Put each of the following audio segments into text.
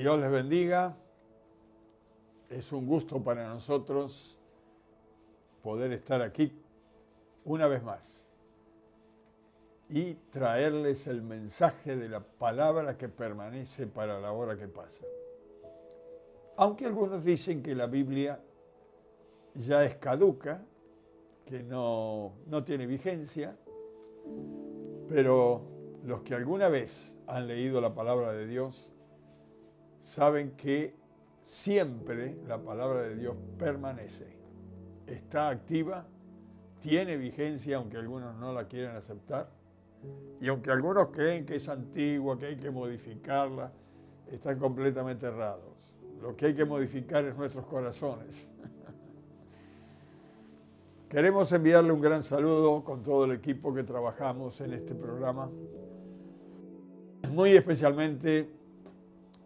Dios les bendiga. Es un gusto para nosotros poder estar aquí una vez más y traerles el mensaje de la palabra que permanece para la hora que pasa. Aunque algunos dicen que la Biblia ya es caduca, que no tiene vigencia, pero los que alguna vez han leído la palabra de Dios saben que siempre la palabra de Dios permanece, está activa, tiene vigencia, aunque algunos no la quieran aceptar, y aunque algunos creen que es antigua, que hay que modificarla, están completamente errados. Lo que hay que modificar es nuestros corazones. Queremos enviarle un gran saludo con todo el equipo que trabajamos en este programa, muy especialmente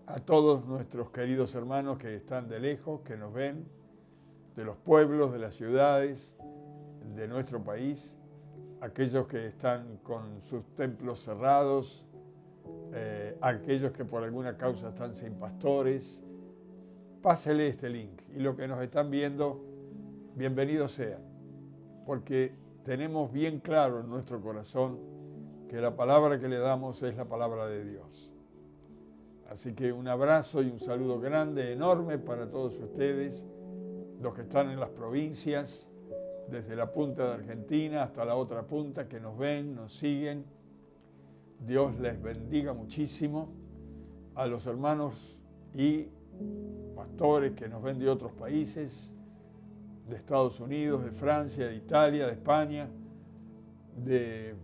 a todos nuestros queridos hermanos que están de lejos, que nos ven, de los pueblos, de las ciudades, de nuestro país, aquellos que están con sus templos cerrados, aquellos que por alguna causa están sin pastores. Pásele este link y los que nos están viendo, bienvenidos sean, porque tenemos bien claro en nuestro corazón que la palabra que le damos es la palabra de Dios. Así que un abrazo y un saludo grande, enorme para todos ustedes, los que están en las provincias, desde la punta de Argentina hasta la otra punta, que nos ven, nos siguen. Dios les bendiga muchísimo. A los hermanos y pastores que nos ven de otros países, de Estados Unidos, de Francia, de Italia, de España, de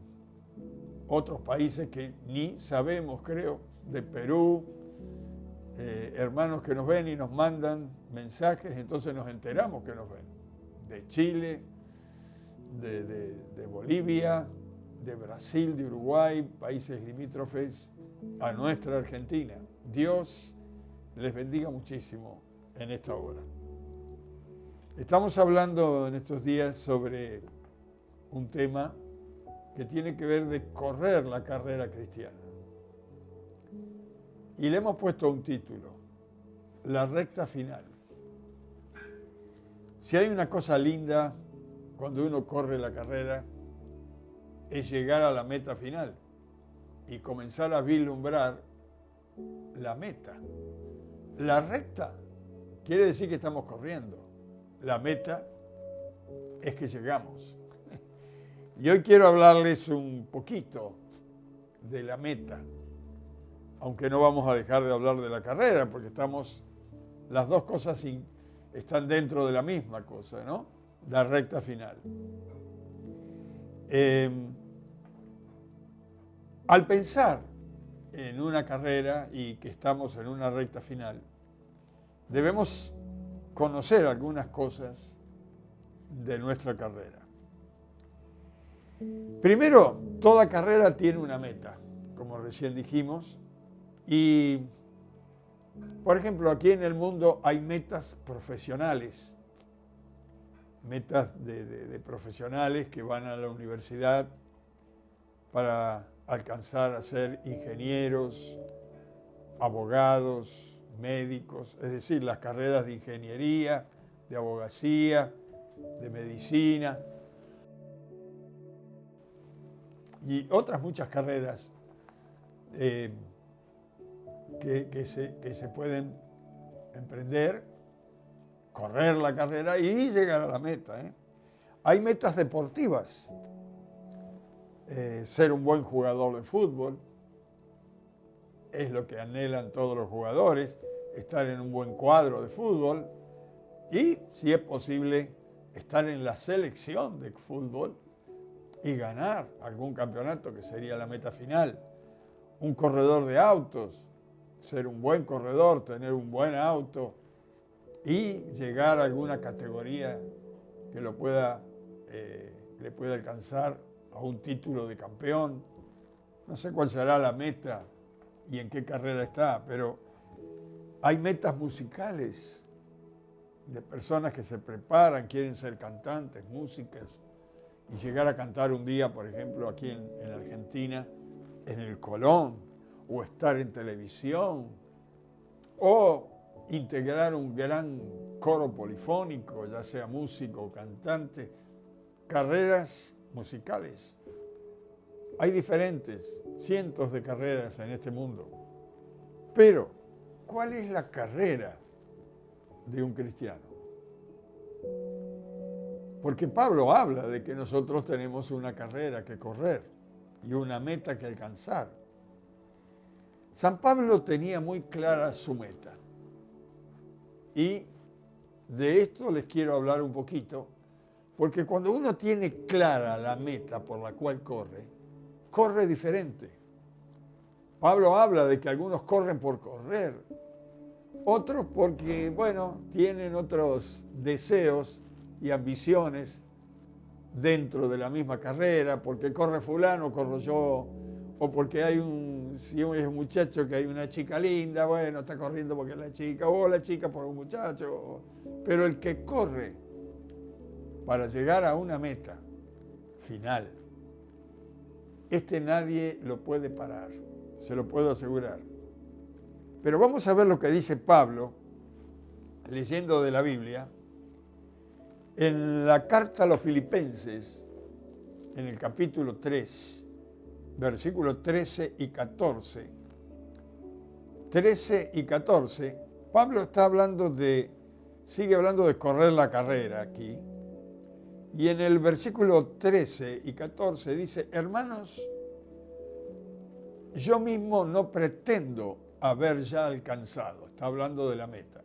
otros países que ni sabemos, creo, de Perú, hermanos que nos ven y nos mandan mensajes, entonces nos enteramos que nos ven, de Chile, de Bolivia, de Brasil, de Uruguay, países limítrofes a nuestra Argentina. Dios les bendiga muchísimo en esta hora. Estamos hablando en estos días sobre un tema que tiene que ver de correr la carrera cristiana. Y le hemos puesto un título, La recta final. Si hay una cosa linda cuando uno corre la carrera, es llegar a la meta final y comenzar a vislumbrar la meta. La recta quiere decir que estamos corriendo. La meta es que llegamos. Y hoy quiero hablarles un poquito de la meta, aunque no vamos a dejar de hablar de la carrera, porque las dos cosas están dentro de la misma cosa, ¿no? La recta final. Al pensar en una carrera y que estamos en una recta final, debemos conocer algunas cosas de nuestra carrera. Primero, toda carrera tiene una meta, como recién dijimos, y, por ejemplo, aquí en el mundo hay metas profesionales, metas de profesionales que van a la universidad para alcanzar a ser ingenieros, abogados, médicos, es decir, las carreras de ingeniería, de abogacía, de medicina y otras muchas carreras que se pueden emprender, correr la carrera y llegar a la meta. Hay metas deportivas, ser un buen jugador de fútbol, es lo que anhelan todos los jugadores, estar en un buen cuadro de fútbol y, si es posible, estar en la selección de fútbol y ganar algún campeonato, que sería la meta final. Un corredor de autos, ser un buen corredor, tener un buen auto y llegar a alguna categoría que le pueda alcanzar a un título de campeón. No sé cuál será la meta y en qué carrera está, pero hay metas musicales de personas que se preparan, quieren ser cantantes, músicas, y llegar a cantar un día, por ejemplo, aquí en Argentina, en el Colón, o estar en televisión, o integrar un gran coro polifónico, ya sea músico o cantante, carreras musicales. Hay diferentes, cientos de carreras en este mundo. Pero, ¿cuál es la carrera de un cristiano? Porque Pablo habla de que nosotros tenemos una carrera que correr y una meta que alcanzar. San Pablo tenía muy clara su meta. Y de esto les quiero hablar un poquito, porque cuando uno tiene clara la meta por la cual corre, corre diferente. Pablo habla de que algunos corren por correr, otros porque, bueno, tienen otros deseos y ambiciones dentro de la misma carrera, porque corre fulano, corro yo, o porque si es un muchacho que hay una chica linda, bueno, está corriendo porque es la chica, o la chica por un muchacho, pero el que corre para llegar a una meta final, nadie lo puede parar, se lo puedo asegurar. Pero vamos a ver lo que dice Pablo, leyendo de la Biblia, en la carta a los Filipenses, en el capítulo 3, versículos 13 y 14. 13 y 14, Pablo sigue hablando de correr la carrera aquí. Y en el versículo 13 y 14 dice, hermanos, yo mismo no pretendo haber ya alcanzado, está hablando de la meta,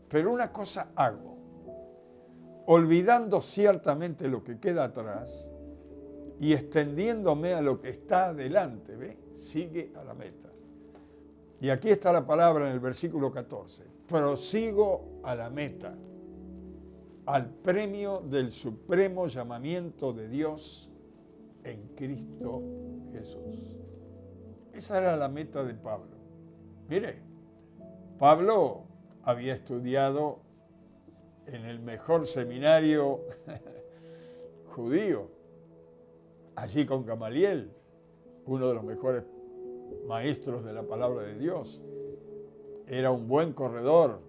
pero una cosa hago, olvidando ciertamente lo que queda atrás y extendiéndome a lo que está adelante, ¿ve? Sigue a la meta. Y aquí está la palabra en el versículo 14, prosigo a la meta, al premio del supremo llamamiento de Dios en Cristo Jesús. Esa era la meta de Pablo. Mire, Pablo había estudiado en el mejor seminario judío, allí con Gamaliel, uno de los mejores maestros de la palabra de Dios. Era un buen corredor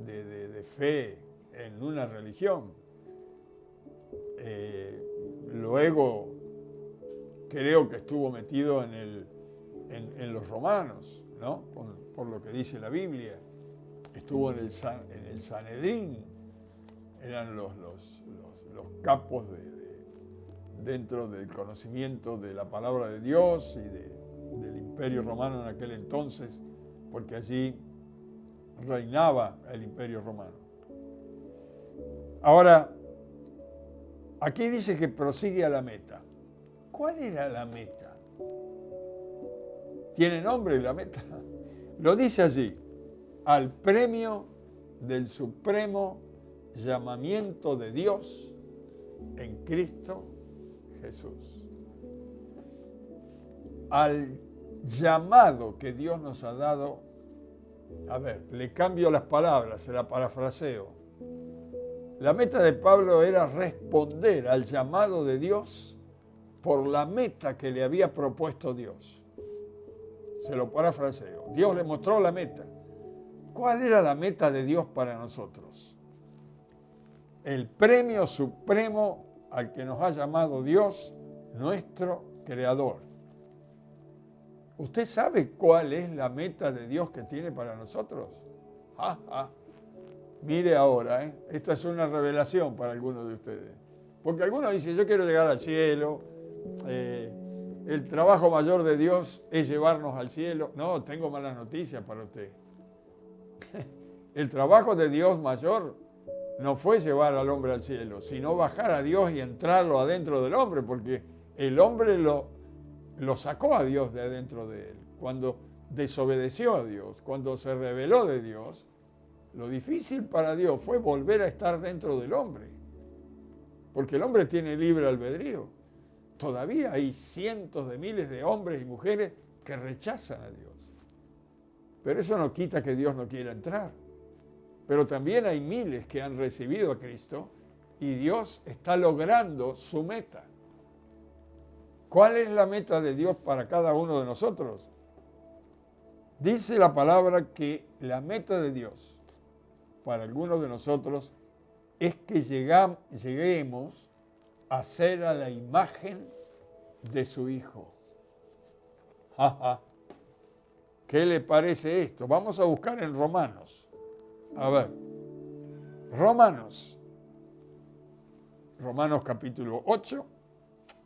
de fe en una religión. Luego creo que estuvo metido en los romanos, ¿no? Por lo que dice la Biblia. Estuvo en el Sanedrín, eran los capos dentro del conocimiento de la palabra de Dios y del imperio romano en aquel entonces, porque allí reinaba el imperio romano. Ahora, aquí dice que prosigue a la meta. ¿Cuál era la meta? ¿Tiene nombre la meta? Lo dice allí, al premio del supremo llamamiento de Dios en Cristo Jesús. Al llamado que Dios nos ha dado, a ver, le cambio las palabras, se la parafraseo. La meta de Pablo era responder al llamado de Dios por la meta que le había propuesto Dios. Se lo parafraseo. Dios le mostró la meta. ¿Cuál era la meta de Dios para nosotros? El premio supremo al que nos ha llamado Dios, nuestro Creador. ¿Usted sabe cuál es la meta de Dios que tiene para nosotros? Mire ahora, esta es una revelación para algunos de ustedes. Porque algunos dicen, yo quiero llegar al cielo, el trabajo mayor de Dios es llevarnos al cielo. No, tengo malas noticias para usted. El trabajo de Dios mayor no fue llevar al hombre al cielo, sino bajar a Dios y entrarlo adentro del hombre, porque el hombre lo sacó a Dios de adentro de él. Cuando desobedeció a Dios, cuando se rebeló de Dios, lo difícil para Dios fue volver a estar dentro del hombre, porque el hombre tiene libre albedrío. Todavía hay cientos de miles de hombres y mujeres que rechazan a Dios. Pero eso no quita que Dios no quiera entrar. Pero también hay miles que han recibido a Cristo y Dios está logrando su meta. ¿Cuál es la meta de Dios para cada uno de nosotros? Dice la palabra que la meta de Dios para algunos de nosotros es que lleguemos a ser a la imagen de su Hijo. ¿Qué le parece esto? Vamos a buscar en Romanos. A ver, Romanos capítulo 8,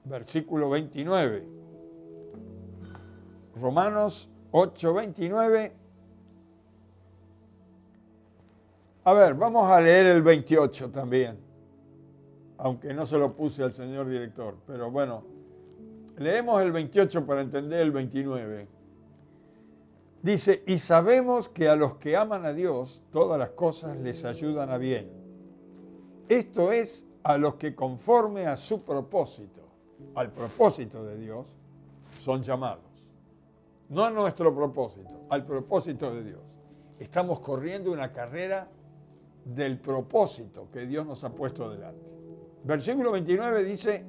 versículo 29. Romanos 8, 29. A ver, vamos a leer el 28 también, aunque no se lo puse al señor director, pero bueno, leemos el 28 para entender el 29. Dice, y sabemos que a los que aman a Dios, todas las cosas les ayudan a bien. Esto es, a los que conforme a su propósito, al propósito de Dios, son llamados. No a nuestro propósito, al propósito de Dios. Estamos corriendo una carrera del propósito que Dios nos ha puesto delante. Versículo 29 dice,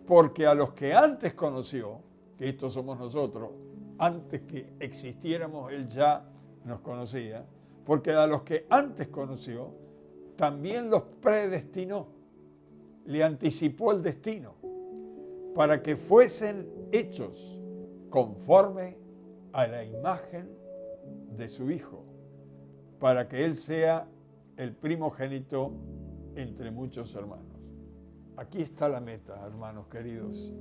porque a los que antes conoció, que estos somos nosotros, antes que existiéramos, Él ya nos conocía, porque a los que antes conoció, también los predestinó, le anticipó el destino, para que fuesen hechos conforme a la imagen de su Hijo, para que Él sea el primogénito entre muchos hermanos. Aquí está la meta, hermanos queridos,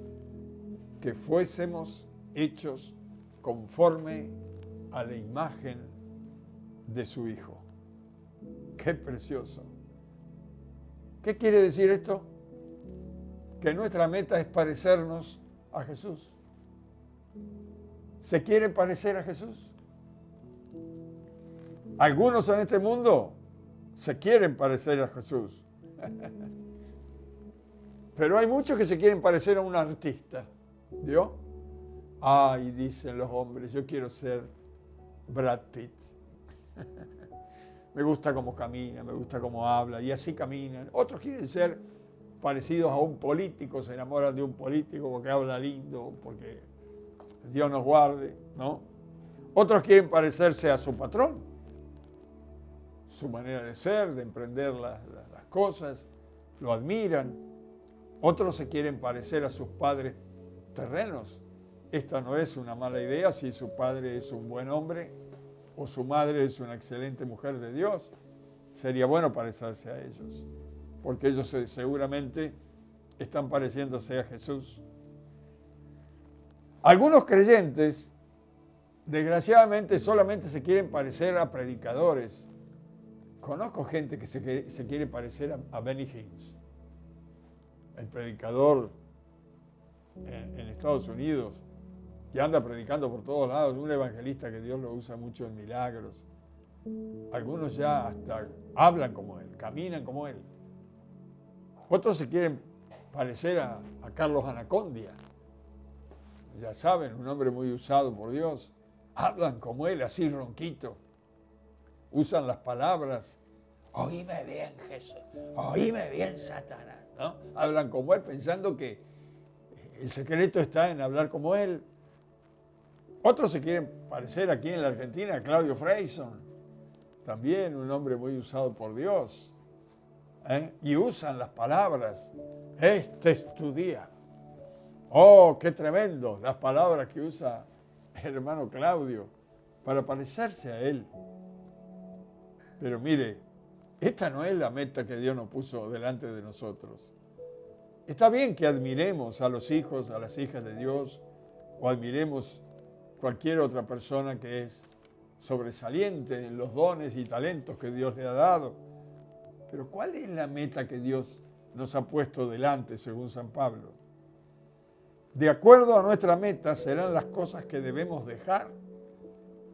que fuésemos hechos conforme a la imagen de su Hijo. ¡Qué precioso! ¿Qué quiere decir esto? Que nuestra meta es parecernos a Jesús. ¿Se quiere parecer a Jesús? Algunos en este mundo se quieren parecer a Jesús. Pero hay muchos que se quieren parecer a un artista. ¿Vio? Ay, dicen los hombres, yo quiero ser Brad Pitt. Me gusta cómo camina, me gusta cómo habla, y así caminan. Otros quieren ser parecidos a un político, se enamoran de un político porque habla lindo, porque Dios nos guarde, ¿no? Otros quieren parecerse a su patrón, su manera de ser, de emprender las cosas, lo admiran. Otros se quieren parecer a sus padres terrenos. Esta no es una mala idea si su padre es un buen hombre o su madre es una excelente mujer de Dios. Sería bueno parecerse a ellos, porque ellos seguramente están pareciéndose a Jesús. Algunos creyentes, desgraciadamente, solamente se quieren parecer a predicadores. Conozco gente que se quiere parecer a Benny Hinn, el predicador en Estados Unidos, que anda predicando por todos lados, un evangelista que Dios lo usa mucho en milagros. Algunos ya hasta hablan como él, caminan como él. Otros se quieren parecer a Carlos Anacondia. Ya saben, un hombre muy usado por Dios. Hablan como él, así ronquito. Usan las palabras. Oíme bien, Jesús. Oíme bien, Satanás. ¿No? Hablan como él pensando que el secreto está en hablar como él. Otros se quieren parecer aquí en la Argentina a Claudio Freyson, también un hombre muy usado por Dios. Y usan las palabras. Este es tu día. Oh, qué tremendo las palabras que usa el hermano Claudio para parecerse a él. Pero mire, esta no es la meta que Dios nos puso delante de nosotros. Está bien que admiremos a los hijos, a las hijas de Dios, o admiremos cualquier otra persona que es sobresaliente en los dones y talentos que Dios le ha dado. Pero ¿cuál es la meta que Dios nos ha puesto delante, según San Pablo? De acuerdo a nuestra meta serán las cosas que debemos dejar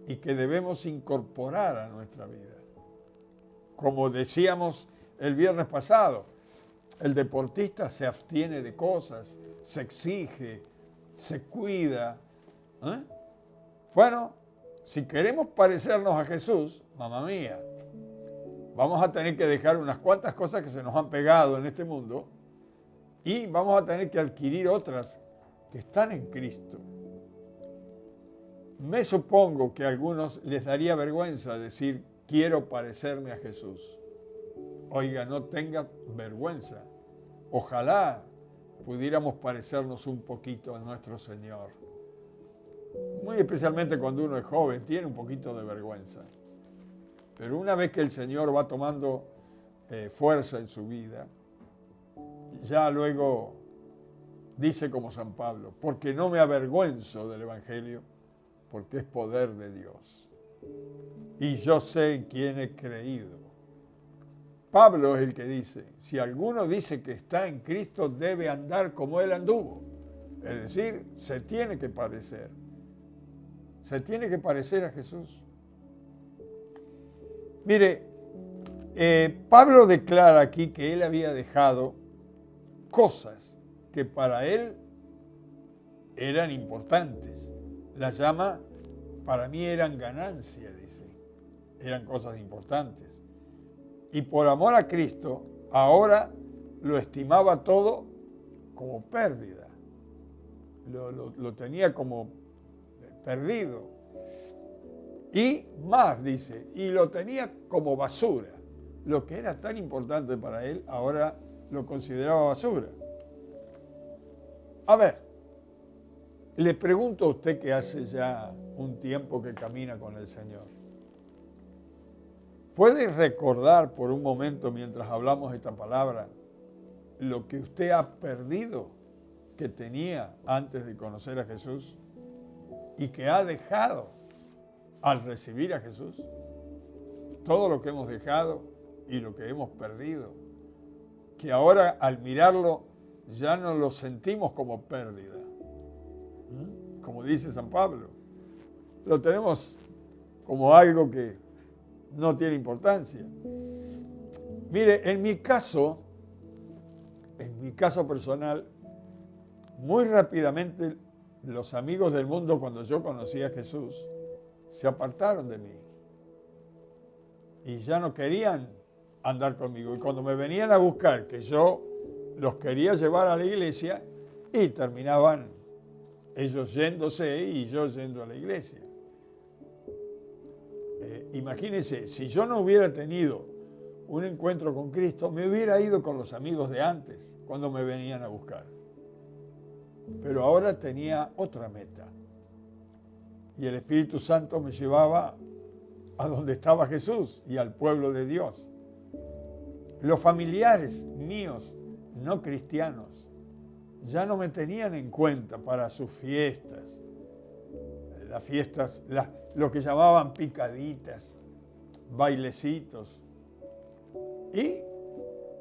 y que debemos incorporar a nuestra vida. Como decíamos el viernes pasado, el deportista se abstiene de cosas, se exige, se cuida. Bueno, si queremos parecernos a Jesús, mamá mía, vamos a tener que dejar unas cuantas cosas que se nos han pegado en este mundo y vamos a tener que adquirir otras que están en Cristo. Me supongo que a algunos les daría vergüenza decir, quiero parecerme a Jesús. Oiga, no tenga vergüenza. Ojalá pudiéramos parecernos un poquito a nuestro Señor. Muy especialmente cuando uno es joven, tiene un poquito de vergüenza. Pero una vez que el Señor va tomando fuerza en su vida, ya luego dice como San Pablo, porque no me avergüenzo del Evangelio, porque es poder de Dios. Y yo sé en quién he creído. Pablo es el que dice, si alguno dice que está en Cristo, debe andar como Él anduvo. Es decir, se tiene que parecer. Se tiene que parecer a Jesús. Mire, Pablo declara aquí que él había dejado cosas que para él eran importantes. Las llama, para mí eran ganancia, dice. Eran cosas importantes. Y por amor a Cristo, ahora lo estimaba todo como pérdida. Lo tenía como perdido. Y más, dice, y lo tenía como basura. Lo que era tan importante para él, ahora lo consideraba basura. A ver, le pregunto a usted que hace ya un tiempo que camina con el Señor. ¿Puede recordar por un momento, mientras hablamos esta palabra, lo que usted ha perdido que tenía antes de conocer a Jesús y que ha dejado al recibir a Jesús? Todo lo que hemos dejado y lo que hemos perdido, que ahora al mirarlo ya no lo sentimos como pérdida. Como dice San Pablo, lo tenemos como algo que no tiene importancia. Mire, en mi caso personal, muy rápidamente los amigos del mundo, cuando yo conocí a Jesús, se apartaron de mí y ya no querían andar conmigo. Y cuando me venían a buscar, que yo los quería llevar a la iglesia, y terminaban ellos yéndose y yo yendo a la iglesia. Imagínense, si yo no hubiera tenido un encuentro con Cristo, me hubiera ido con los amigos de antes, cuando me venían a buscar. Pero ahora tenía otra meta. Y el Espíritu Santo me llevaba a donde estaba Jesús y al pueblo de Dios. Los familiares míos, no cristianos, ya no me tenían en cuenta para sus fiestas. Las fiestas, lo que llamaban picaditas, bailecitos. Y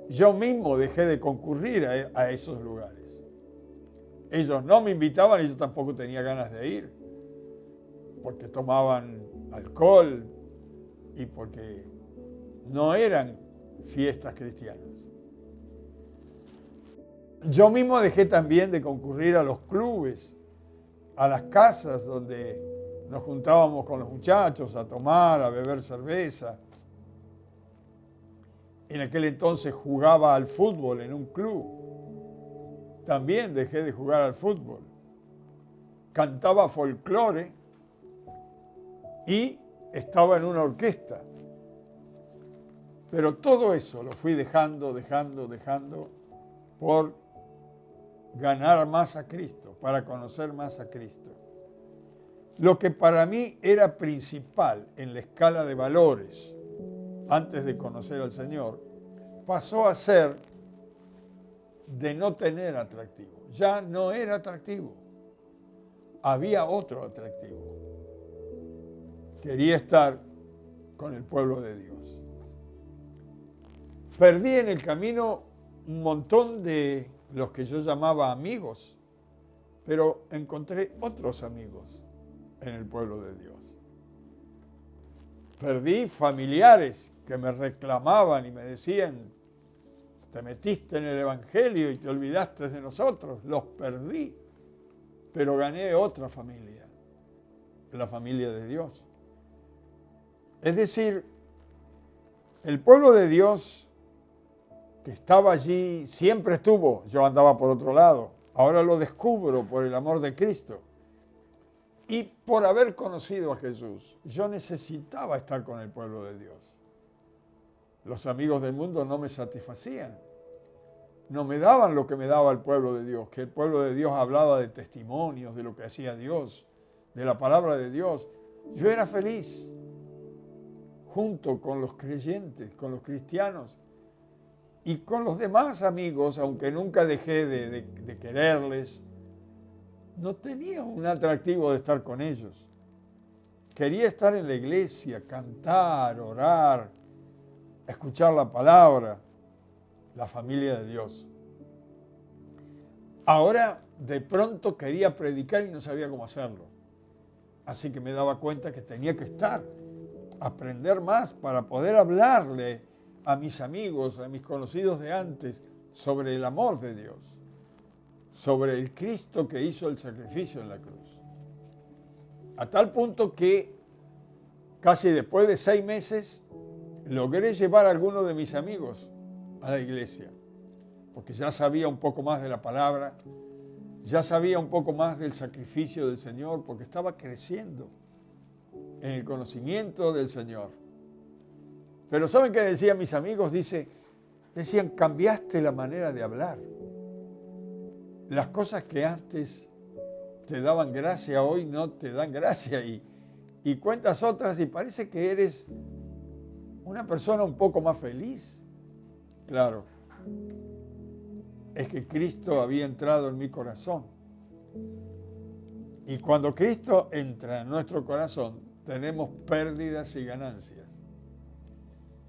yo mismo dejé de concurrir a esos lugares. Ellos no me invitaban y yo tampoco tenía ganas de ir, porque tomaban alcohol y porque no eran fiestas cristianas. Yo mismo dejé también de concurrir a los clubes, a las casas donde nos juntábamos con los muchachos a tomar, a beber cerveza. En aquel entonces jugaba al fútbol en un club. También dejé de jugar al fútbol. Cantaba folclore y estaba en una orquesta. Pero todo eso lo fui dejando por ganar más a Cristo, para conocer más a Cristo. Lo que para mí era principal en la escala de valores antes de conocer al Señor, pasó a ser de no tener atractivo. Ya no era atractivo. Había otro atractivo. Quería estar con el pueblo de Dios. Perdí en el camino un montón de los que yo llamaba amigos, pero encontré otros amigos en el pueblo de Dios. Perdí familiares que me reclamaban y me decían, te metiste en el Evangelio y te olvidaste de nosotros. Los perdí, pero gané otra familia, la familia de Dios. Es decir, el pueblo de Dios que estaba allí, siempre estuvo, yo andaba por otro lado, ahora lo descubro por el amor de Cristo. Y por haber conocido a Jesús, yo necesitaba estar con el pueblo de Dios. Los amigos del mundo no me satisfacían. No me daban lo que me daba el pueblo de Dios, que el pueblo de Dios hablaba de testimonios, de lo que hacía Dios, de la palabra de Dios. Yo era feliz junto con los creyentes, con los cristianos y con los demás amigos, aunque nunca dejé de quererles. No tenía un atractivo de estar con ellos. Quería estar en la iglesia, cantar, orar, escuchar la palabra, la familia de Dios. Ahora de pronto quería predicar y no sabía cómo hacerlo. Así que me daba cuenta que tenía que estar, aprender más para poder hablarle a mis amigos, a mis conocidos de antes, sobre el amor de Dios, sobre el Cristo que hizo el sacrificio en la cruz. A tal punto que casi después de 6 meses logré llevar a algunos de mis amigos a la iglesia, porque ya sabía un poco más de la palabra, ya sabía un poco más del sacrificio del Señor, porque estaba creciendo en el conocimiento del Señor. Pero ¿saben qué decían mis amigos? Decían, cambiaste la manera de hablar. Las cosas que antes te daban gracia, hoy no te dan gracia. Y cuentas otras y parece que eres una persona un poco más feliz. Claro, es que Cristo había entrado en mi corazón. Y cuando Cristo entra en nuestro corazón, tenemos pérdidas y ganancias.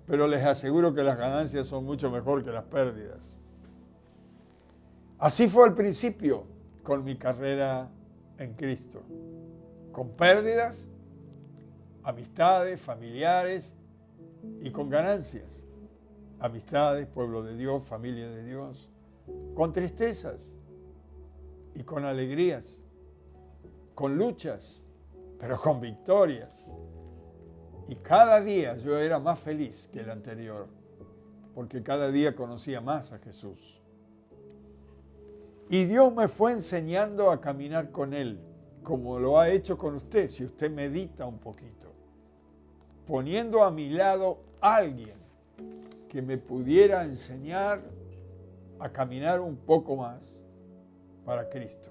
Pero les aseguro que las ganancias son mucho mejor que las pérdidas. Así fue al principio con mi carrera en Cristo. Con pérdidas, amistades, familiares y con ganancias. Amistades, pueblo de Dios, familia de Dios. Con tristezas y con alegrías. Con luchas, pero con victorias. Y cada día yo era más feliz que el anterior, porque cada día conocía más a Jesús. Y Dios me fue enseñando a caminar con Él, como lo ha hecho con usted, si usted medita un poquito, poniendo a mi lado a alguien que me pudiera enseñar a caminar un poco más para Cristo.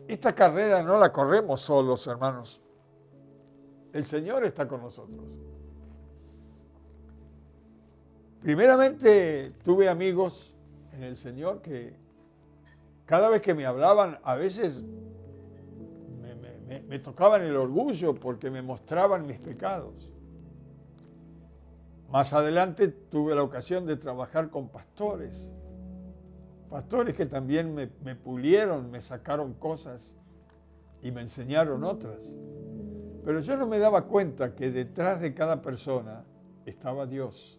Esta carrera no la corremos solos, hermanos. El Señor está con nosotros. Primeramente, tuve amigos en el Señor que cada vez que me hablaban, a veces me tocaban el orgullo porque me mostraban mis pecados. Más adelante tuve la ocasión de trabajar con pastores que también me pulieron, me sacaron cosas y me enseñaron otras. Pero yo no me daba cuenta que detrás de cada persona estaba Dios.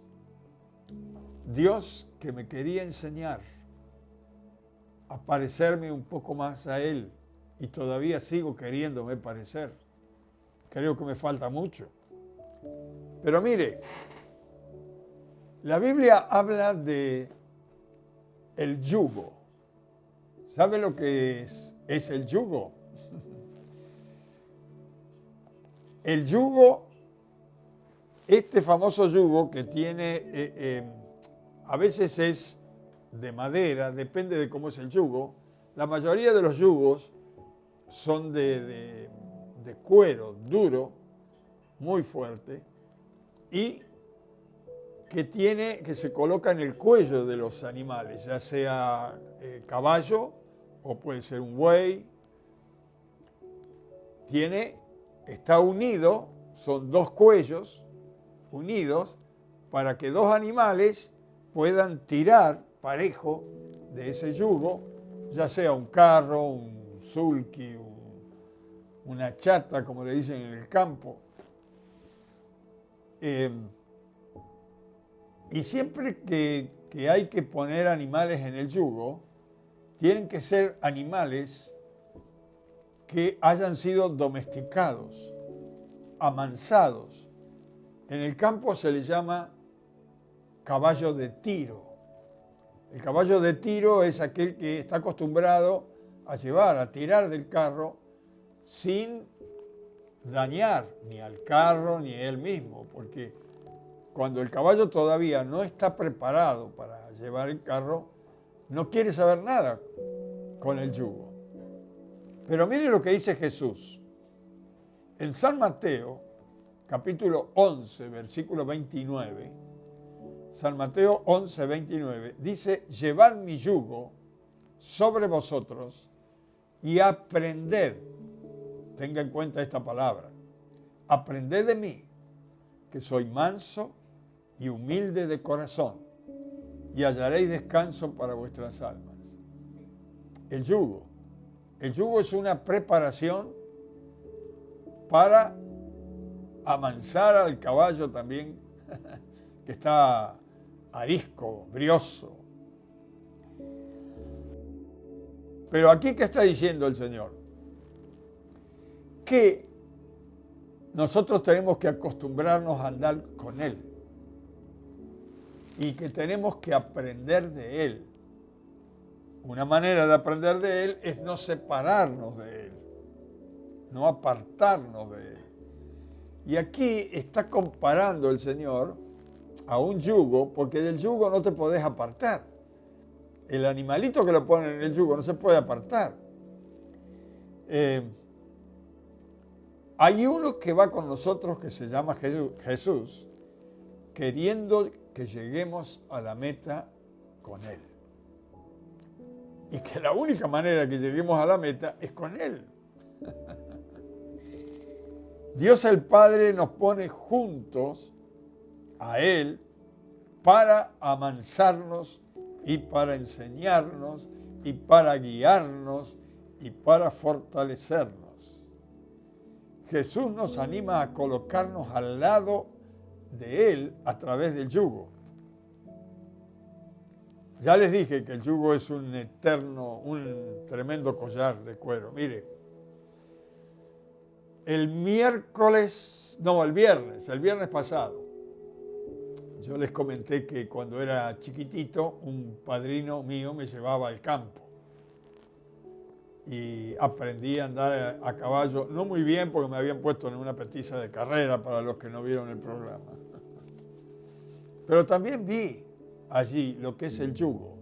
Dios que me quería enseñar a parecerme un poco más a Él. Y todavía sigo queriéndome parecer. Creo que me falta mucho. Pero mire, la Biblia habla de el yugo. ¿Sabe lo que es el yugo? El yugo, este famoso yugo que tiene, a veces es de madera, depende de cómo es el yugo. La mayoría de los yugos son de cuero duro, muy fuerte, y que se coloca en el cuello de los animales, ya sea caballo o puede ser un buey. Está unido, son 2 cuellos unidos para que 2 animales puedan tirar parejo de ese yugo, ya sea un carro, un sulky, una chata, como le dicen en el campo. Y siempre que hay que poner animales en el yugo, tienen que ser animales que hayan sido domesticados, amansados. En el campo se le llama caballo de tiro. El caballo de tiro es aquel que está acostumbrado a llevar, a tirar del carro sin dañar ni al carro ni a él mismo, porque cuando el caballo todavía no está preparado para llevar el carro, no quiere saber nada con el yugo. Pero mire lo que dice Jesús. En San Mateo, capítulo 11, versículo 29, San Mateo 11, 29, dice, llevad mi yugo sobre vosotros y aprended, tenga en cuenta esta palabra, aprended de mí, que soy manso y humilde de corazón, y hallaréis descanso para vuestras almas. El yugo es una preparación para amansar al caballo también, que está arisco, brioso. Pero aquí, ¿qué está diciendo el Señor? Que nosotros tenemos que acostumbrarnos a andar con Él y que tenemos que aprender de Él. Una manera de aprender de Él es no separarnos de Él, no apartarnos de Él. Y aquí está comparando el Señor a un yugo, porque del yugo no te podés apartar. El animalito que lo pone en el yugo no se puede apartar. Hay uno que va con nosotros que se llama Jesús, queriendo que lleguemos a la meta con Él. Y que la única manera que lleguemos a la meta es con Él. Dios el Padre nos pone juntos a Él para amansarnos y para enseñarnos y para guiarnos y para fortalecernos. Jesús nos anima a colocarnos al lado de Él a través del yugo. Ya les dije que el yugo es un tremendo collar de cuero. Mire, el viernes pasado, yo les comenté que cuando era chiquitito, un padrino mío me llevaba al campo. Y aprendí a andar a caballo, no muy bien porque me habían puesto en una petiza de carrera para los que no vieron el programa. Pero también vi allí lo que es el yugo.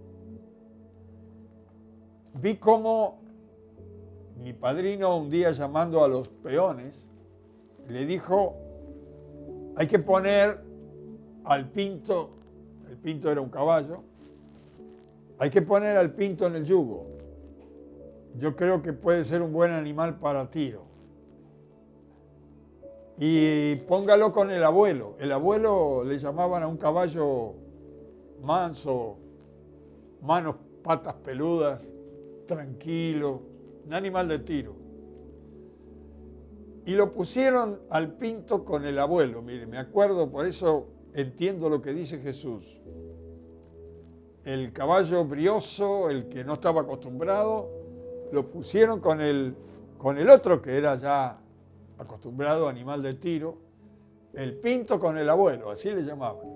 Vi cómo mi padrino un día llamando a los peones le dijo, hay que poner al pinto, el pinto era un caballo, hay que poner al pinto en el yugo. Yo creo que puede ser un buen animal para tiro. Y póngalo con el abuelo. El abuelo le llamaban a un caballo manso, manos, patas peludas, tranquilo, un animal de tiro. Y lo pusieron al pinto con el abuelo. Mire, me acuerdo, por eso entiendo lo que dice Jesús. El caballo brioso, el que no estaba acostumbrado, lo pusieron con el otro que era ya acostumbrado, animal de tiro, el pinto con el abuelo, así le llamaban.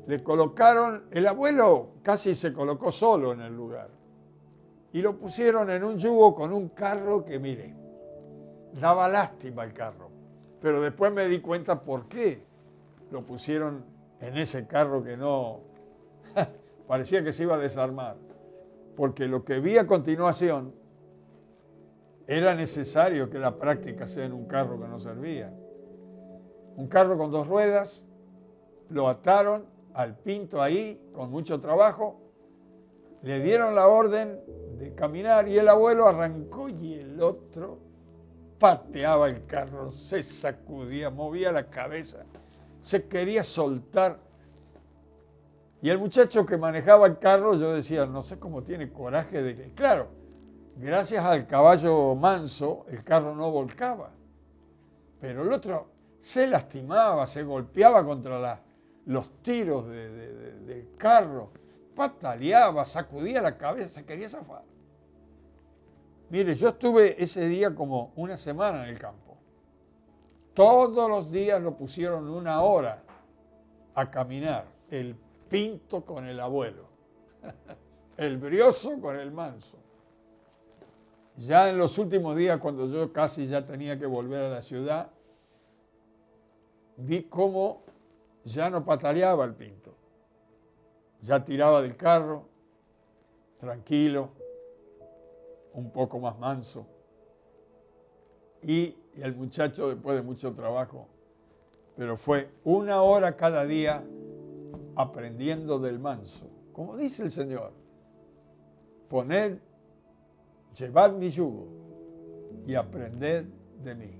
Le colocaron, el abuelo casi se colocó solo en el lugar, y lo pusieron en un yugo con un carro que, mire, daba lástima el carro, pero después me di cuenta por qué lo pusieron en ese carro que no, parecía que se iba a desarmar. Porque lo que vi a continuación era necesario que la práctica sea en un carro que no servía. Un carro con 2 ruedas, lo ataron al pinto ahí con mucho trabajo, le dieron la orden de caminar y el abuelo arrancó y el otro pateaba el carro, se sacudía, movía la cabeza, se quería soltar. Y el muchacho que manejaba el carro, yo decía, no sé cómo tiene coraje de que... Claro, gracias al caballo manso, el carro no volcaba. Pero el otro se lastimaba, se golpeaba contra los tiros del carro, pataleaba, sacudía la cabeza, se quería zafar. Mire, yo estuve ese día como una semana en el campo. Todos los días lo pusieron 1 hora a caminar. El pinto con el abuelo, el brioso con el manso. Ya en los últimos días, cuando yo casi ya tenía que volver a la ciudad, vi cómo ya no pataleaba el Pinto. Ya tiraba del carro, tranquilo, un poco más manso. Y el muchacho, después de mucho trabajo, pero fue 1 hora cada día aprendiendo del manso. Como dice el Señor, llevad mi yugo y aprended de mí.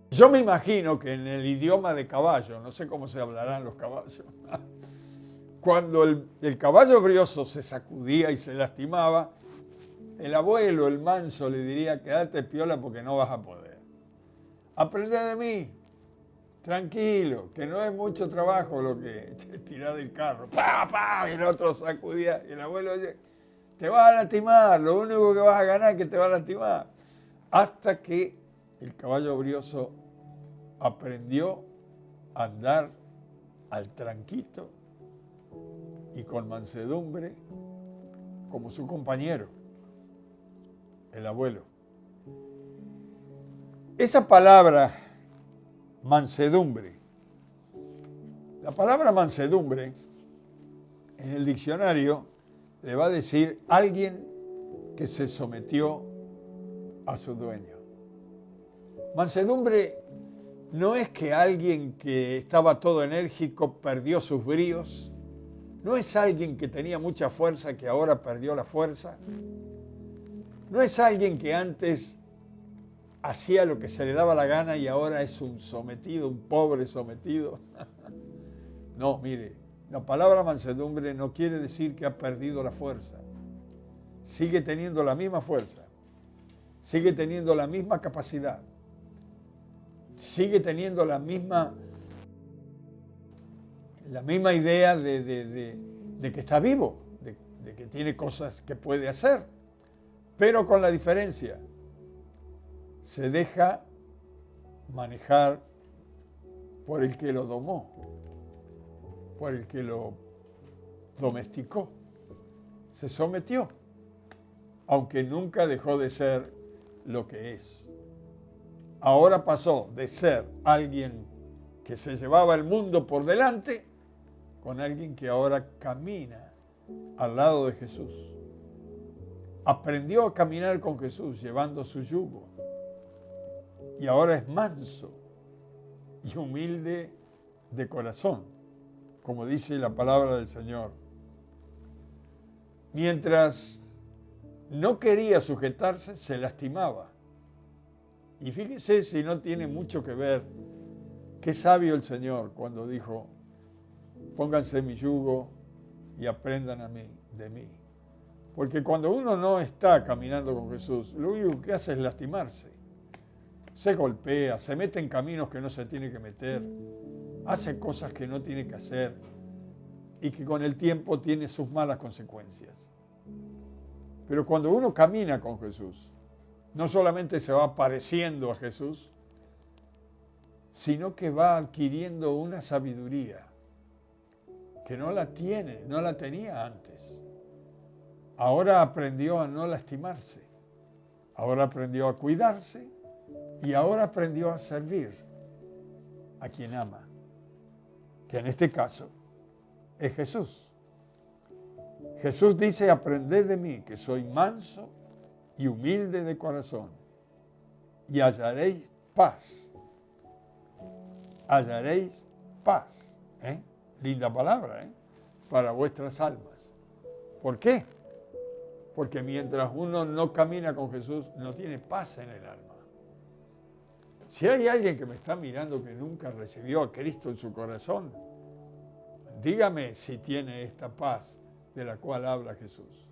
Yo me imagino que en el idioma de caballo, no sé cómo se hablarán los caballos, cuando el caballo brioso se sacudía y se lastimaba, el abuelo, el manso, le diría, quédate piola porque no vas a poder. Aprende de mí, tranquilo, que no es mucho trabajo lo que tirar del carro. ¡Pah, pah! Y el otro sacudía. Y el abuelo dice, te vas a lastimar, lo único que vas a ganar es que te va a lastimar. Hasta que el caballo brioso aprendió a andar al tranquito y con mansedumbre como su compañero, el abuelo. Esa palabra mansedumbre, la palabra mansedumbre en el diccionario le va a decir alguien que se sometió a su dueño. Mansedumbre no es que alguien que estaba todo enérgico perdió sus bríos, no es alguien que tenía mucha fuerza que ahora perdió la fuerza, no es alguien que antes hacía lo que se le daba la gana y ahora es un sometido, un pobre sometido. No, mire, la palabra mansedumbre no quiere decir que ha perdido la fuerza. Sigue teniendo la misma fuerza, sigue teniendo la misma capacidad, sigue teniendo la misma idea de que está vivo, de que tiene cosas que puede hacer, pero con la diferencia, se deja manejar por el que lo domó, por el que lo domesticó, se sometió, aunque nunca dejó de ser lo que es. Ahora pasó de ser alguien que se llevaba el mundo por delante con alguien que ahora camina al lado de Jesús. Aprendió a caminar con Jesús llevando su yugo y ahora es manso y humilde de corazón, como dice la palabra del Señor. Mientras no quería sujetarse, se lastimaba. Y fíjese si no tiene mucho que ver, qué sabio el Señor cuando dijo, pónganse mi yugo y aprendan de mí. Porque cuando uno no está caminando con Jesús, lo único que hace es lastimarse. Se golpea, se mete en caminos que no se tiene que meter, hace cosas que no tiene que hacer y que con el tiempo tiene sus malas consecuencias. Pero cuando uno camina con Jesús, no solamente se va pareciendo a Jesús, sino que va adquiriendo una sabiduría que no la tenía antes. Ahora aprendió a no lastimarse, ahora aprendió a cuidarse y ahora aprendió a servir a quien ama, que en este caso es Jesús. Jesús dice, aprended de mí, que soy manso y humilde de corazón, y hallaréis paz. Hallaréis paz. Linda palabra, para vuestras almas. ¿Por qué? Porque mientras uno no camina con Jesús, no tiene paz en el alma. Si hay alguien que me está mirando que nunca recibió a Cristo en su corazón, dígame si tiene esta paz de la cual habla Jesús.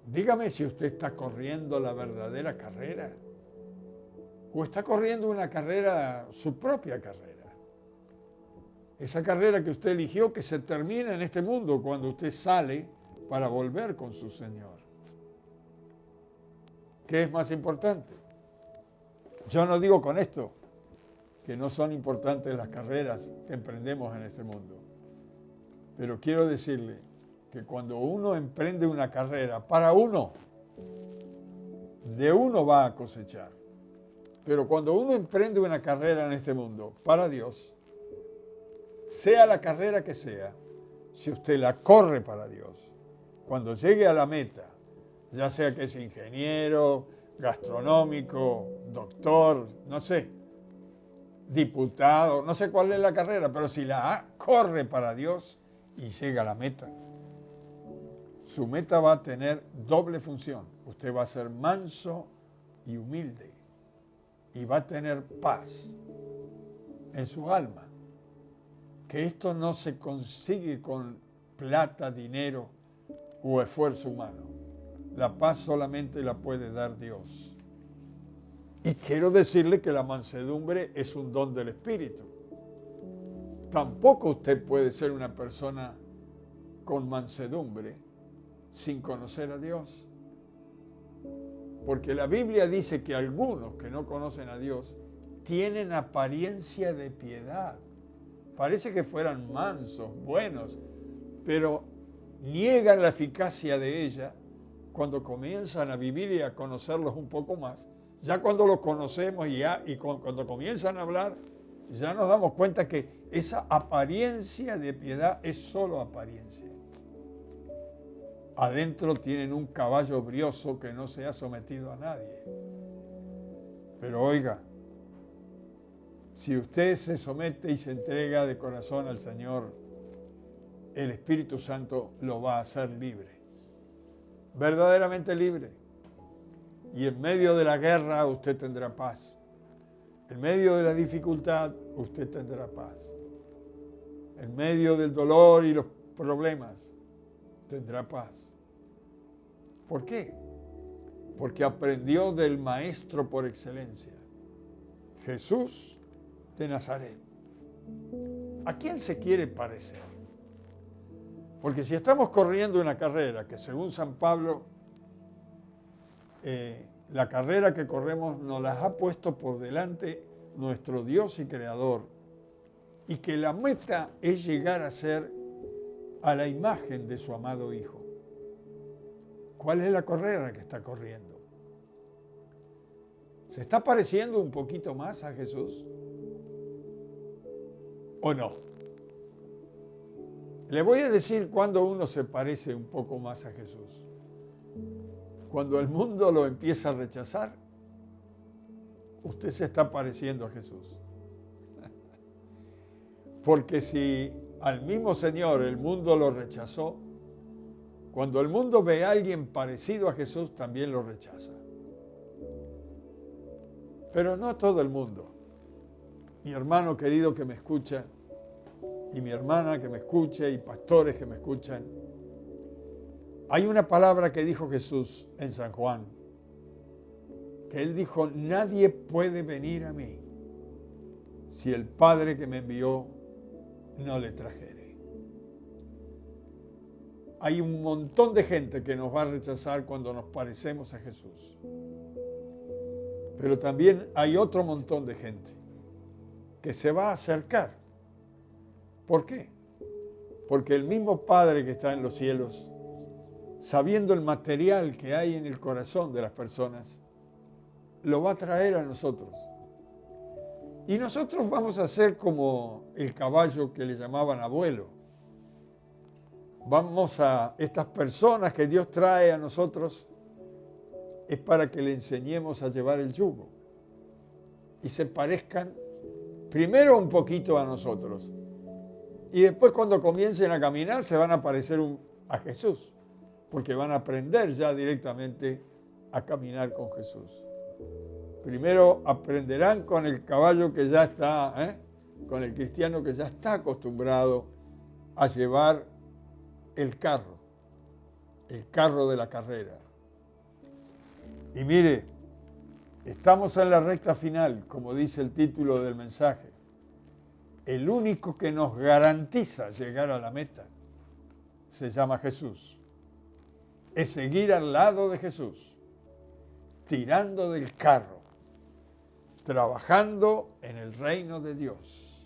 Dígame si usted está corriendo la verdadera carrera o está corriendo una carrera, su propia carrera. Esa carrera que usted eligió que se termina en este mundo cuando usted sale para volver con su Señor. ¿Qué es más importante? Yo no digo con esto que no son importantes las carreras que emprendemos en este mundo, pero quiero decirle que cuando uno emprende una carrera para uno, de uno va a cosechar. Pero cuando uno emprende una carrera en este mundo para Dios, sea la carrera que sea, si usted la corre para Dios, cuando llegue a la meta, ya sea que es ingeniero, gastronómico, doctor, no sé, diputado, no sé cuál es la carrera, pero si corre para Dios y llega a la meta, su meta va a tener doble función. Usted va a ser manso y humilde y va a tener paz en su alma. Que esto no se consigue con plata, dinero o esfuerzo humano. La paz solamente la puede dar Dios. Y quiero decirle que la mansedumbre es un don del Espíritu. Tampoco usted puede ser una persona con mansedumbre sin conocer a Dios. Porque la Biblia dice que algunos que no conocen a Dios tienen apariencia de piedad. Parece que fueran mansos, buenos, pero niegan la eficacia de ella cuando comienzan a vivir y a conocerlos un poco más. Ya cuando los conocemos y cuando comienzan a hablar, ya nos damos cuenta que esa apariencia de piedad es solo apariencia. Adentro tienen un caballo brioso que no se ha sometido a nadie. Pero oiga, si usted se somete y se entrega de corazón al Señor, el Espíritu Santo lo va a hacer libre, verdaderamente libre. Y en medio de la guerra usted tendrá paz. En medio de la dificultad usted tendrá paz. En medio del dolor y los problemas tendrá paz. ¿Por qué? Porque aprendió del Maestro por excelencia, Jesús de Nazaret. ¿A quién se quiere parecer? Porque si estamos corriendo una carrera que según San Pablo, la carrera que corremos nos las ha puesto por delante nuestro Dios y Creador, y que la meta es llegar a ser a la imagen de su amado Hijo. ¿Cuál es la carrera que está corriendo? ¿Se está pareciendo un poquito más a Jesús? ¿O no? Le voy a decir cuándo uno se parece un poco más a Jesús. Cuando el mundo lo empieza a rechazar, usted se está pareciendo a Jesús. Porque si al mismo Señor el mundo lo rechazó, cuando el mundo ve a alguien parecido a Jesús, también lo rechaza. Pero no todo el mundo. Mi hermano querido que me escucha, y mi hermana que me escucha, y pastores que me escuchan, hay una palabra que dijo Jesús en San Juan, que Él dijo: nadie puede venir a mí si el Padre que me envió no le trajere. Hay un montón de gente que nos va a rechazar cuando nos parecemos a Jesús. Pero también hay otro montón de gente que se va a acercar. ¿Por qué? Porque el mismo Padre que está en los cielos, sabiendo el material que hay en el corazón de las personas, lo va a traer a nosotros. Y nosotros vamos a ser como el caballo que le llamaban abuelo. Estas personas que Dios trae a nosotros es para que le enseñemos a llevar el yugo y se parezcan primero un poquito a nosotros y después cuando comiencen a caminar se van a parecer a Jesús, porque van a aprender ya directamente a caminar con Jesús. Primero aprenderán con el caballo que ya está, con el cristiano que ya está acostumbrado a llevar el carro de la carrera. Y mire, estamos en la recta final, como dice el título del mensaje. El único que nos garantiza llegar a la meta se llama Jesús. Es seguir al lado de Jesús, tirando del carro, trabajando en el reino de Dios.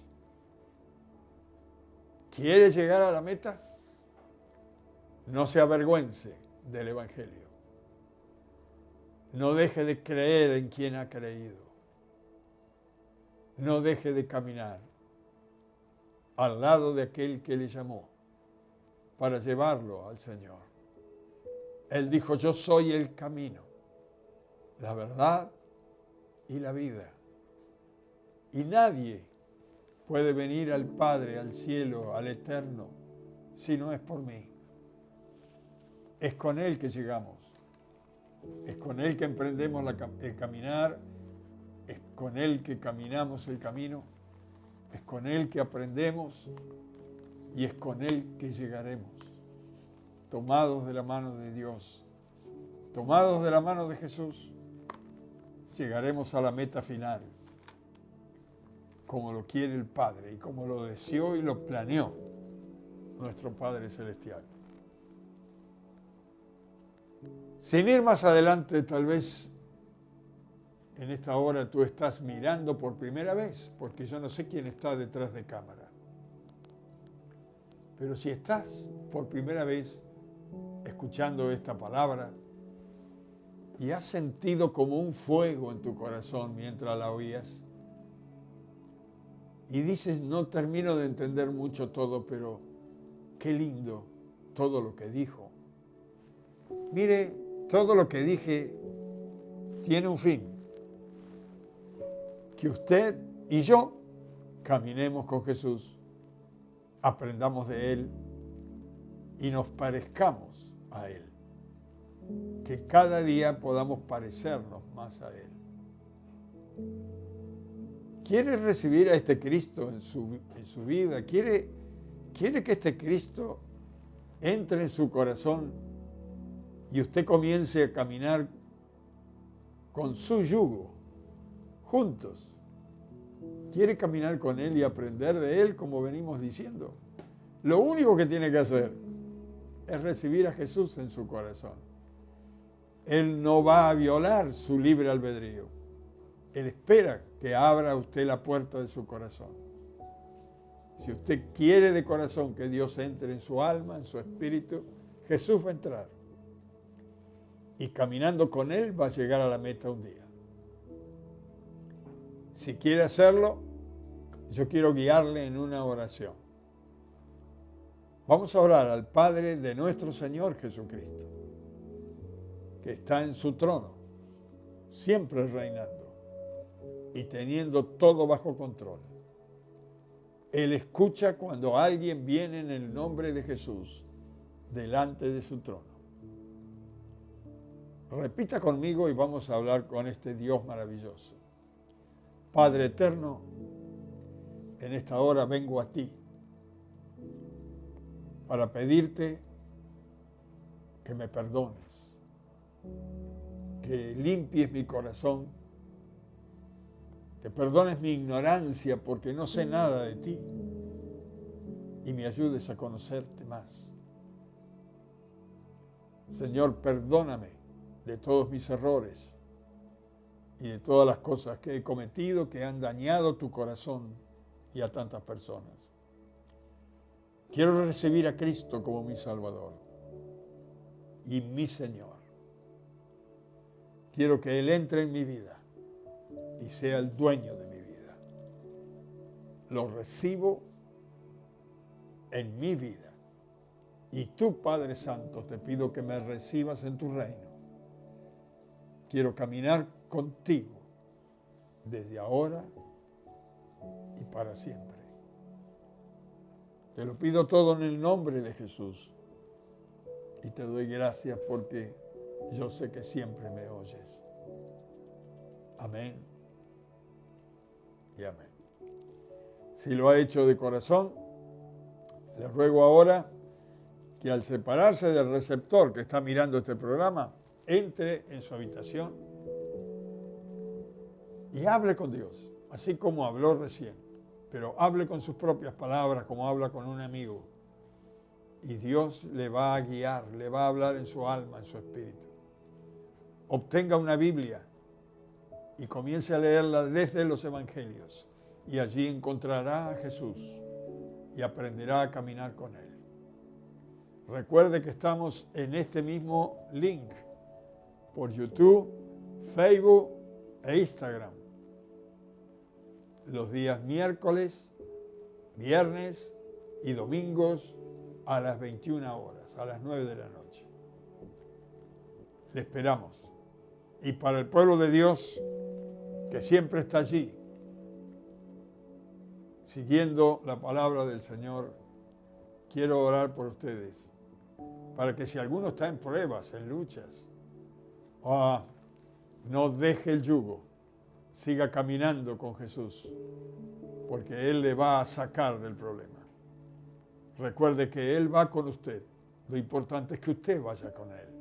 ¿Quiere llegar a la meta? No se avergüence del Evangelio. No deje de creer en quien ha creído. No deje de caminar al lado de aquel que le llamó para llevarlo al Señor. Él dijo, yo soy el camino, la verdad y la vida. Y nadie puede venir al Padre, al cielo, al eterno, si no es por mí. Es con Él que llegamos. Es con Él que emprendemos el caminar. Es con Él que caminamos el camino. Es con Él que aprendemos. Y es con Él que llegaremos. Tomados de la mano de Dios. Tomados de la mano de Jesús. Llegaremos a la meta final. Como lo quiere el Padre y como lo deseó y lo planeó nuestro Padre Celestial. Sin ir más adelante, tal vez en esta hora tú estás mirando por primera vez, porque yo no sé quién está detrás de cámara. Pero si estás por primera vez escuchando esta palabra y has sentido como un fuego en tu corazón mientras la oías, y dices, no termino de entender mucho todo, pero qué lindo todo lo que dijo. Mire, todo lo que dije tiene un fin. Que usted y yo caminemos con Jesús, aprendamos de Él y nos parezcamos a Él. Que cada día podamos parecernos más a Él. ¿Quiere recibir a este Cristo en su vida? ¿Quiere que este Cristo entre en su corazón y usted comience a caminar con su yugo, juntos? ¿Quiere caminar con Él y aprender de Él, como venimos diciendo? Lo único que tiene que hacer es recibir a Jesús en su corazón. Él no va a violar su libre albedrío. Él espera que abra usted la puerta de su corazón. Si usted quiere de corazón que Dios entre en su alma, en su espíritu, Jesús va a entrar. Y caminando con Él va a llegar a la meta un día. Si quiere hacerlo, yo quiero guiarle en una oración. Vamos a orar al Padre de nuestro Señor Jesucristo, que está en su trono, siempre reinando y teniendo todo bajo control. Él escucha cuando alguien viene en el nombre de Jesús delante de su trono. Repita conmigo y vamos a hablar con este Dios maravilloso. Padre eterno, en esta hora vengo a ti para pedirte que me perdones, que limpies mi corazón, que perdones mi ignorancia porque no sé nada de ti y me ayudes a conocerte más. Señor, perdóname de todos mis errores y de todas las cosas que he cometido que han dañado tu corazón y a tantas personas. Quiero recibir a Cristo como mi Salvador y mi Señor. Quiero que Él entre en mi vida y sea el dueño de mi vida. Lo recibo en mi vida. Y tú, Padre Santo, te pido que me recibas en tu reino. Quiero caminar contigo desde ahora y para siempre. Te lo pido todo en el nombre de Jesús y te doy gracias porque yo sé que siempre me oyes. Amén y amén. Si lo ha hecho de corazón, le ruego ahora que al separarse del receptor que está mirando este programa, entre en su habitación y hable con Dios, así como habló recién, pero hable con sus propias palabras, como habla con un amigo. Y Dios le va a guiar, le va a hablar en su alma, en su espíritu. Obtenga una Biblia y comience a leerla desde los Evangelios. Y allí encontrará a Jesús y aprenderá a caminar con Él. Recuerde que estamos en este mismo link por YouTube Facebook e Instagram. Los días miércoles, viernes y domingos a las 21 horas, a las 9 de la noche. Le esperamos. Y para el pueblo de Dios, que siempre está allí, siguiendo la palabra del Señor, quiero orar por ustedes, para que si alguno está en pruebas, en luchas, no deje el yugo, siga caminando con Jesús, porque Él le va a sacar del problema. Recuerde que Él va con usted, lo importante es que usted vaya con Él.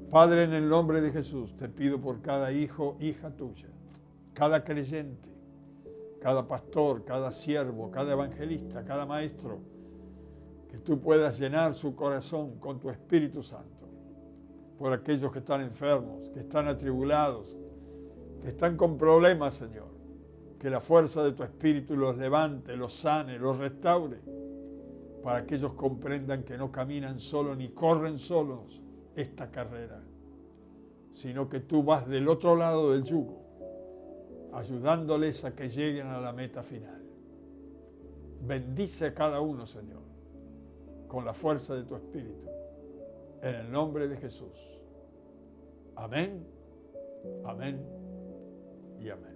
Padre, en el nombre de Jesús, te pido por cada hijo, hija tuya, cada creyente, cada pastor, cada siervo, cada evangelista, cada maestro, que tú puedas llenar su corazón con tu Espíritu Santo, por aquellos que están enfermos, que están atribulados, que están con problemas, Señor, que la fuerza de tu Espíritu los levante, los sane, los restaure, para que ellos comprendan que no caminan solos ni corren solos esta carrera, sino que tú vas del otro lado del yugo, ayudándoles a que lleguen a la meta final. Bendice a cada uno, Señor, con la fuerza de tu Espíritu, en el nombre de Jesús. Amén, amén y amén.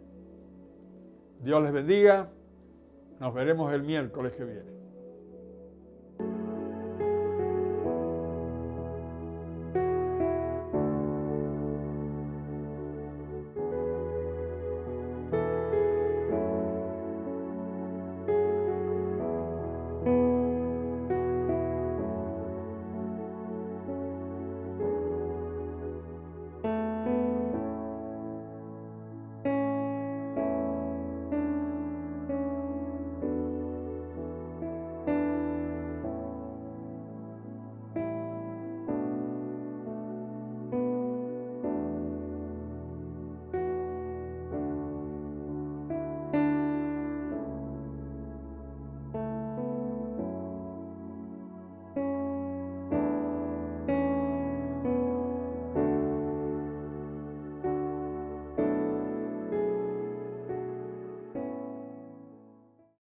Dios les bendiga. Nos veremos el miércoles que viene.